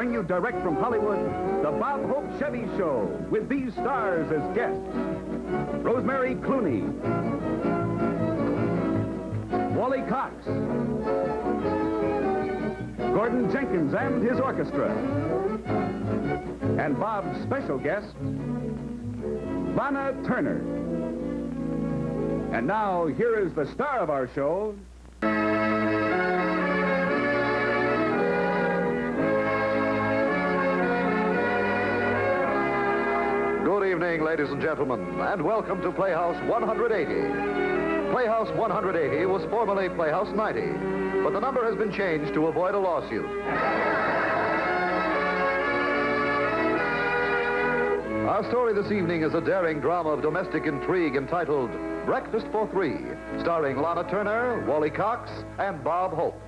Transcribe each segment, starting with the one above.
bring you direct from Hollywood, the Bob Hope Chevy Show, with these stars as guests. Rosemary Clooney, Wally Cox, Gordon Jenkins and his orchestra, and Bob's special guest, Lana Turner. And now, here is the star of our show, Good evening, ladies and gentlemen, and welcome to Playhouse 180. Playhouse 180 was formerly Playhouse 90, but the number has been changed to avoid a lawsuit. Our story this evening is a daring drama of domestic intrigue entitled Breakfast for Three, starring Lana Turner, Wally Cox, and Bob Hope.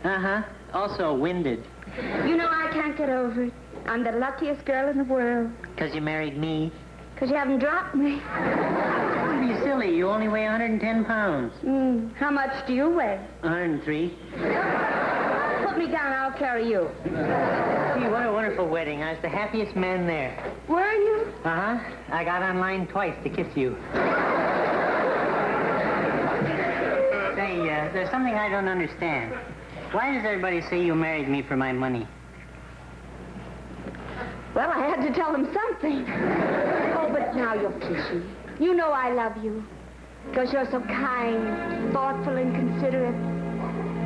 Uh-huh. Also winded. You know, I can't get over it. I'm the luckiest girl in the world. 'Cause you married me. 'Cause you haven't dropped me. Don't be silly. You only weigh 110 pounds. How much do you weigh? 103. Put me down, I'll carry you. Gee, what a wonderful wedding. I was the happiest man there. Were you? Uh-huh. I got online twice to kiss you. Say, there's something I don't understand. Why does everybody say you married me for my money? Well, I had to tell them something. Oh, but now you're kissing. You know I love you. 'Cause you're so kind, thoughtful, and considerate.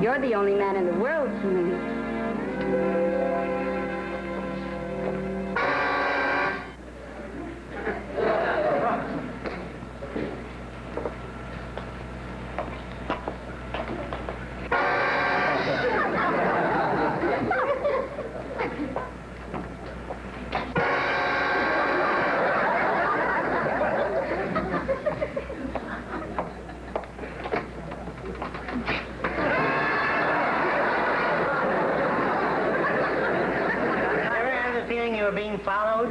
You're the only man in the world for me. Being followed?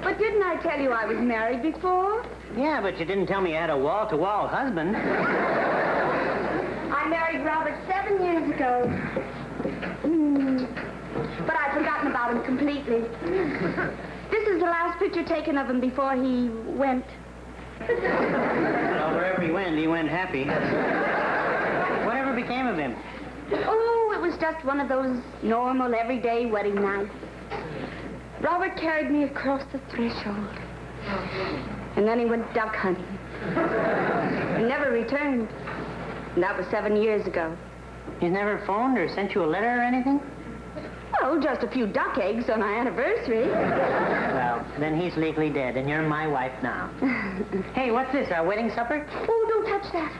But didn't I tell you I was married before? Yeah, but you didn't tell me you had a wall-to-wall husband. I married Robert 7 years ago. But I've forgotten about him completely. This is the last picture taken of him before he went. Well, wherever he went happy. Whatever became of him? Oh, it was just one of those normal, everyday wedding nights. Robert carried me across the threshold. And then he went duck hunting. And never returned. And that was 7 years ago. He's never phoned or sent you a letter or anything? Oh, just a few duck eggs on our anniversary. Well, then he's legally dead, and you're my wife now. Hey, what's this, our wedding supper? Oh, don't touch that.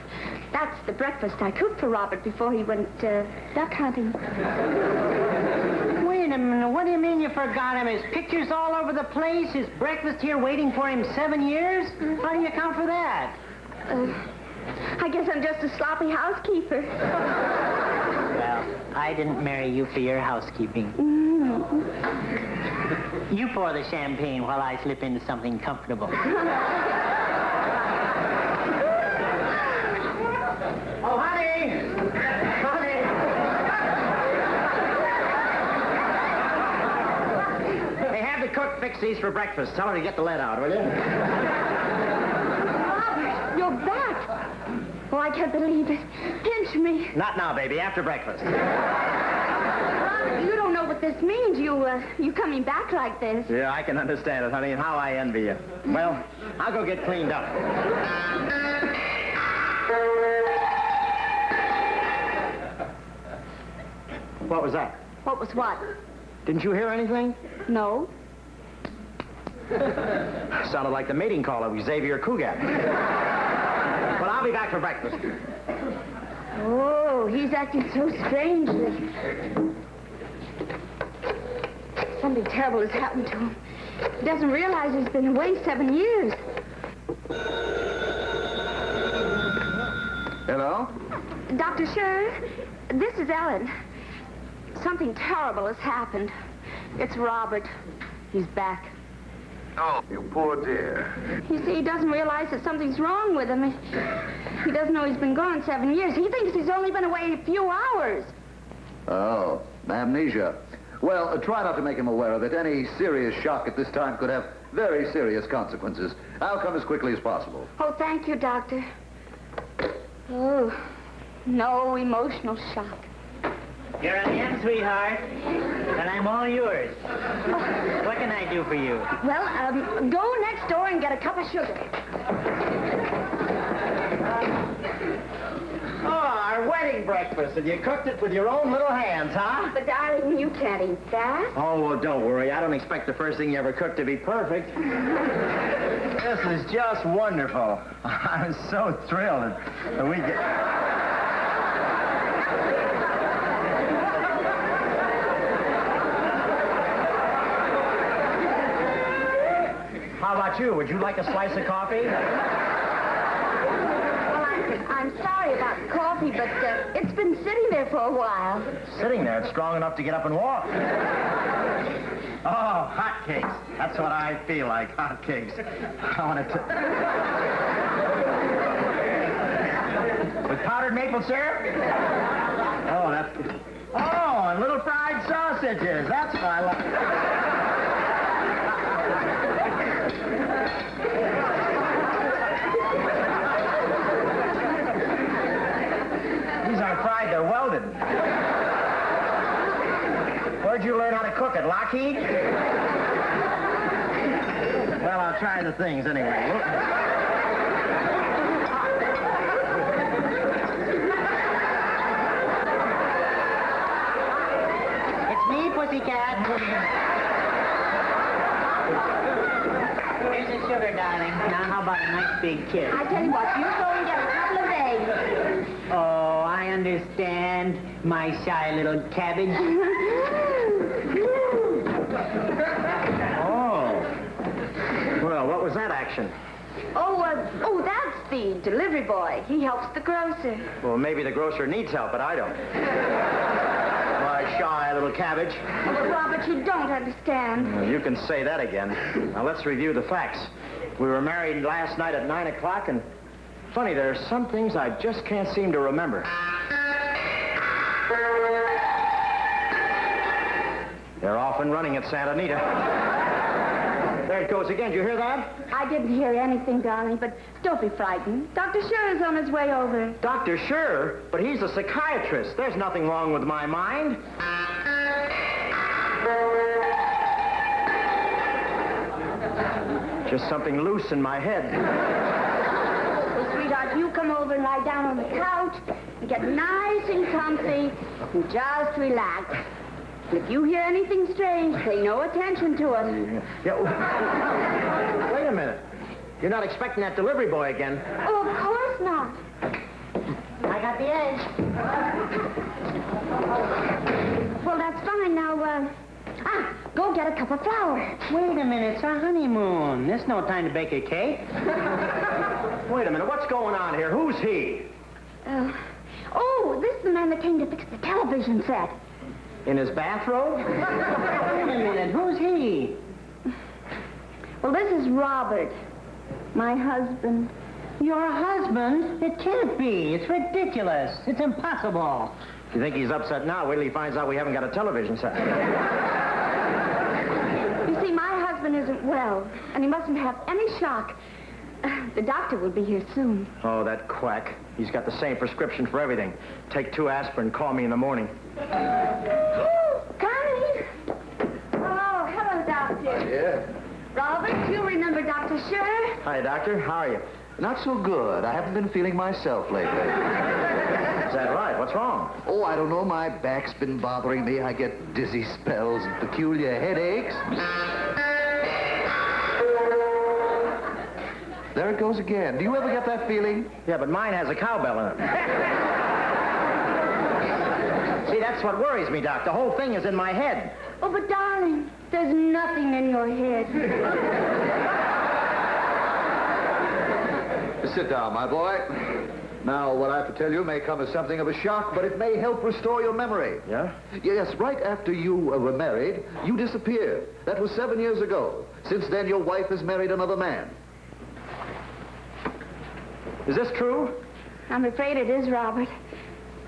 That's the breakfast I cooked for Robert before he went duck hunting. Wait a minute, what do you mean you forgot him? His pictures all over the place, his breakfast here waiting for him 7 years? How do you account for that? I guess I'm just a sloppy housekeeper. Well, I didn't marry you for your housekeeping. You pour the champagne while I slip into something comfortable. Oh, honey! Honey! Hey, have the cook fix these for breakfast. Tell her to get the lead out, will you? Robert, you're back. Oh, I can't believe it. Pinch me. Not now, baby. After breakfast. Robert, you don't know what this means. You coming back like this. Yeah, I can understand it, honey, and how I envy you. Well, I'll go get cleaned up. What was that? What was what? Didn't you hear anything? No. Sounded like the mating call of Xavier Cugat. Well, I'll be back for breakfast. Oh, he's acting so strangely. Something terrible has happened to him. He doesn't realize he's been away 7 years. Hello? Dr. Scher, this is Ellen. something terrible has happened. It's Robert. He's back. Oh, you poor dear. You see, he doesn't realize that something's wrong with him. He doesn't know he's been gone 7 years. He thinks he's only been away a few hours. Oh, amnesia. Well, try not to make him aware of it. Any serious shock at this time could have very serious consequences. I'll come as quickly as possible. Oh, thank you, Doctor. Oh, no emotional shock. Here I am, sweetheart. And I'm all yours. What can I do for you? Well, go next door and get a cup of sugar. Oh, our wedding breakfast, and you cooked it with your own little hands, huh? But, darling, you can't eat that. Oh, well, don't worry. I don't expect the first thing you ever cooked to be perfect. This is just wonderful. I'm so thrilled that we get... How about you? Would you like a slice of coffee? Well, I'm sorry about the coffee, but it's been sitting there for a while. Sitting there, it's strong enough to get up and walk. Oh, hotcakes. That's what I feel like, hotcakes. I want to... With powdered maple syrup? Oh, that's... Oh, and little fried sausages. That's what I like. These aren't fried, they're welded. Where'd you learn how to cook at Lockheed? Well, I'll try the things anyway. It's me, pussycat. Here's the sugar, darling. Now, how about a nice big kiss? I tell you what, you go and get a couple of eggs. Oh, I understand, my shy little cabbage. Oh. Well, what was that action? Oh, that's the delivery boy. He helps the grocer. Well, maybe the grocer needs help, but I don't. My shy little cabbage. Well, Robert, you don't understand. Well, you can say that again. Now, let's review the facts. We were married last night at 9 o'clock, and funny, there are some things I just can't seem to remember. They're off and running at Santa Anita. There it goes again. Did you hear that? I didn't hear anything, darling, but don't be frightened. Dr. Scher is on his way over. Dr. Scher? But he's a psychiatrist. There's nothing wrong with my mind. Just something loose in my head. Well, sweetheart, you come over and lie down on the couch and get nice and comfy and just relax. If you hear anything strange, pay no attention to it. Yeah. Wait a minute. You're not expecting that delivery boy again. Oh, of course not. I got the edge. Well, that's fine. Now, go get a cup of flour. Wait a minute. It's our honeymoon. There's no time to bake a cake. Wait a minute. What's going on here? Who's he? This is the man that came to fix the television set. In his bathrobe? Wait a minute. Who's he? Well, this is Robert, my husband. Your husband? It can't be. It's ridiculous. It's impossible. If you think he's upset now, wait till he finds out we haven't got a television set. You see, my husband isn't well, and he mustn't have any shock. The doctor will be here soon. Oh, that quack. He's got the same prescription for everything. Take 2 aspirin, call me in the morning. Connie! Oh, hello, Doctor. Yeah? Robert, you remember Dr. Scher? Hi, Doctor. How are you? Not so good. I haven't been feeling myself lately. Is that right? What's wrong? Oh, I don't know. My back's been bothering me. I get dizzy spells and peculiar headaches. There it goes again. Do you ever get that feeling? Yeah, but mine has a cowbell in it. See, that's what worries me, Doc. The whole thing is in my head. Oh, but darling, there's nothing in your head. Sit down, my boy. Now, what I have to tell you may come as something of a shock, but it may help restore your memory. Yeah? Yes, right after you were married, you disappeared. That was 7 years ago. Since then, your wife has married another man. Is this true? I'm afraid it is, Robert.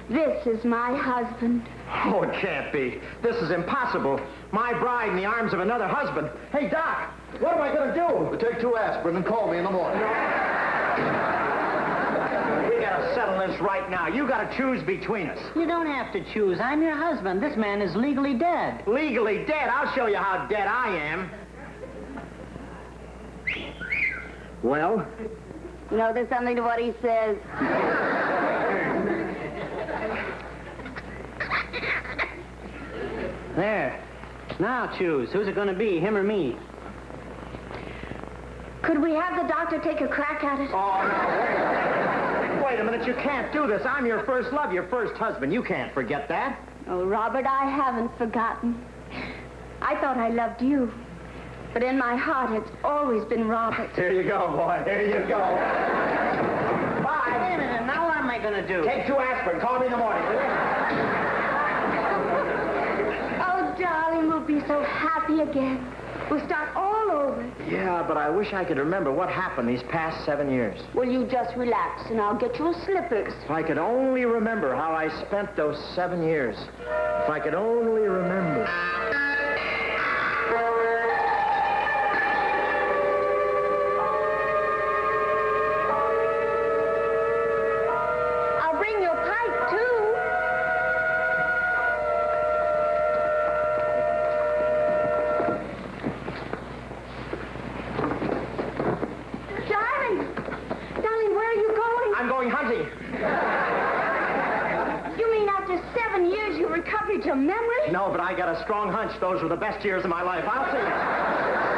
This is my husband. Oh, it can't be. This is impossible. My bride in the arms of another husband. Hey, Doc, what am I going to do? Take 2 aspirin and call me in the morning. We got to settle this right now. You got to choose between us. You don't have to choose. I'm your husband. This man is legally dead. Legally dead? I'll show you how dead I am. Well? You know, there's something to what he says. There. Now choose. Who's it going to be, him or me? Could we have the doctor take a crack at it? Oh, no. Wait a minute. You can't do this. I'm your first love, your first husband. You can't forget that. Oh, Robert, I haven't forgotten. I thought I loved you. But in my heart, it's always been Robert. Here you go, boy. Here you go. Bye. Wait a minute. Now what am I going to do? Take 2 aspirin. Call me in the morning. Oh, darling, we'll be so happy again. We'll start all over. Yeah, but I wish I could remember what happened these past 7 years. Well, you just relax, and I'll get you a slippers. If I could only remember how I spent those 7 years. If I could only remember. I'll bring your pipe, too. Darling, where are you going? I'm going hunting. You mean after 7 years you recovered your memory? No, but I got a strong hunch those were the best years of my life. I'll see you.